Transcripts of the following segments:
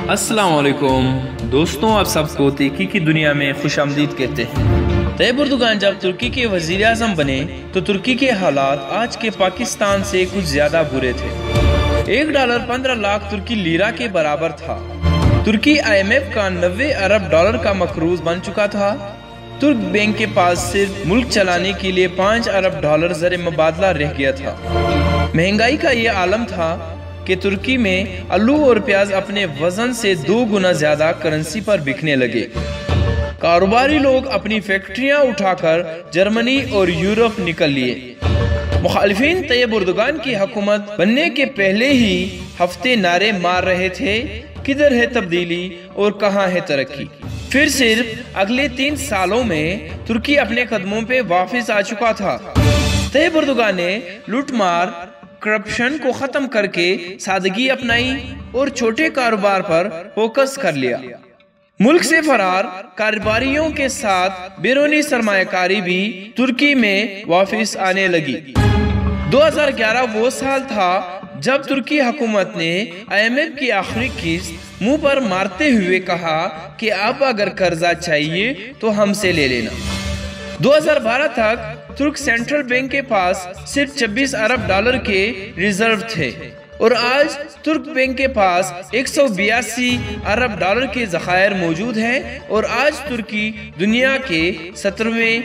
अस्सलाम वालेकुम दोस्तों, आप सबको तुर्की की दुनिया में खुश आमदीद कहते हैं। तैयब एर्दोगान जब तुर्की के वजीर आज़म बने तो तुर्की के हालात आज के पाकिस्तान से कुछ ज्यादा बुरे थे। $1 15 लाख तुर्की लीरा के बराबर था। तुर्की IMF का 90 अरब डॉलर का मकरूज बन चुका था। तुर्क बैंक के पास सिर्फ मुल्क चलाने के लिए $5 अरब ज़र मुबादला रह गया था। महंगाई का ये आलम था कि तुर्की में आलू और प्याज अपने वजन से 2 गुना ज्यादा करेंसी पर बिकने लगे। कारोबारी लोग अपनी फैक्ट्रियां उठाकर जर्मनी और यूरोप निकल लिए। मुखालिफिन तैयब एर्दोगान की हुकूमत बनने के पहले ही हफ्ते नारे मार रहे थे, किधर है तब्दीली और कहां है तरक्की। फिर सिर्फ अगले 3 सालों में तुर्की अपने कदमों पे वापस आ चुका था। तैयब एर्दोगान ने लूटमार करप्शन को खत्म करके सादगी अपनाई और छोटे कारोबार पर फोकस कर लिया। मुल्क से फरार कारोबारियों के साथ बैरूनी सरमायाकारी भी तुर्की में वापस आने लगी। 2011 वो साल था जब तुर्की हुकूमत ने IMF की आखिरी किस्त मुंह पर मारते हुए कहा कि अब अगर कर्जा चाहिए तो हमसे ले लेना। 2012 तक तुर्क सेंट्रल बैंक के पास सिर्फ $26 अरब के रिजर्व थे और आज तुर्क बैंक के पास $182 अरब के ज़खायर मौजूद हैं और आज तुर्की दुनिया के 17वें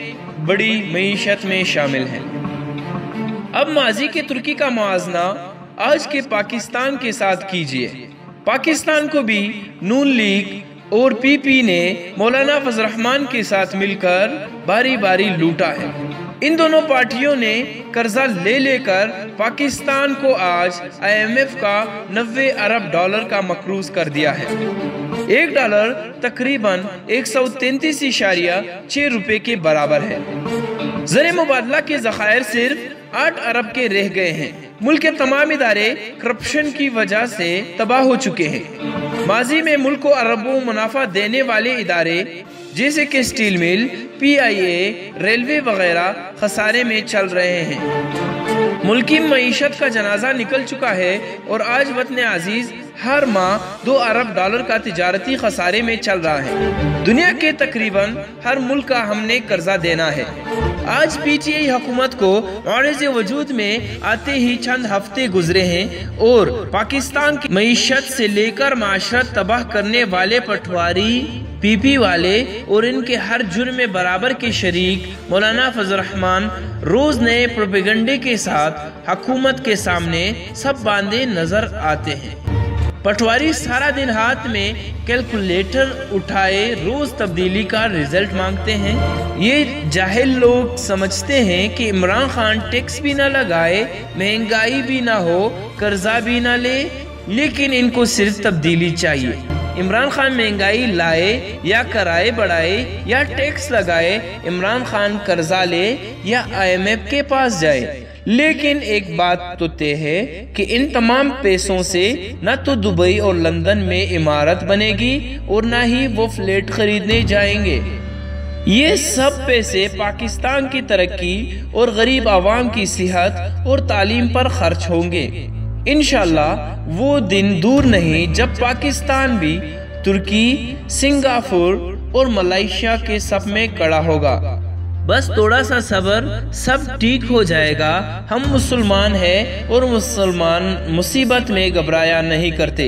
बड़ी मईशत में शामिल है। अब माजी के तुर्की का मुआवजा आज के पाकिस्तान के साथ कीजिए। पाकिस्तान को भी नून लीग और PP ने मौलाना फजल रहमान के साथ मिलकर बारी बारी लूटा है। इन दोनों पार्टियों ने कर्जा ले लेकर पाकिस्तान को आज IMF का 90 अरब डॉलर का मकरूज कर दिया है। $1 तकरीबन 133.6 रुपए के बराबर है। ज़र मुबादला के ज़खायर सिर्फ 8 अरब के रह गए हैं। मुल्क के तमाम इदारे करप्शन की वजह से तबाह हो चुके हैं। माजी में मुल्क को अरबों मुनाफा देने वाले इदारे जैसे कि स्टील मिल, PIA, रेलवे वगैरह खसारे में चल रहे हैं। मुल्क की मईशत का जनाजा निकल चुका है और आज वतन अजीज हर माह $2 अरब का तिजारती खसारे में चल रहा है। दुनिया के तकरीबन हर मुल्क का हमने कर्जा देना है। आज PTI हुकूमत को औरज़ वजूद में आते ही चंद हफ्ते गुजरे हैं और पाकिस्तान की मईशत से लेकर माशरत तबाह करने वाले पटवारी, PP वाले और इनके हर जुर्म में बराबर के शरीक मौलाना फजल रहमान रोज नए प्रोपेगेंडे के साथ हुकूमत के सामने सब बांधे नजर आते हैं। पटवारी सारा दिन हाथ में कैलकुलेटर उठाए रोज तब्दीली का रिजल्ट मांगते हैं। ये जाहिल लोग समझते हैं कि इमरान खान टैक्स भी ना लगाए, महंगाई भी ना हो, कर्जा भी ना ले, लेकिन इनको सिर्फ तब्दीली चाहिए। इमरान खान महंगाई लाए या कराए बढ़ाए या टैक्स लगाए, इमरान खान कर्जा ले या IMF के पास जाए। लेकिन एक बात तो तय है कि इन तमाम पैसों से न तो दुबई और लंदन में इमारत बनेगी और न ही वो फ्लैट खरीदने जाएंगे। ये सब पैसे पाकिस्तान की तरक्की और गरीब आवाम की सेहत और तालीम पर खर्च होंगे। इंशाल्लाह वो दिन दूर नहीं जब पाकिस्तान भी तुर्की, सिंगापुर और मलेशिया के सब में खड़ा होगा। बस थोड़ा सा सब्र, सब ठीक हो जाएगा। हम मुसलमान हैं और मुसलमान मुसीबत में घबराया नहीं करते।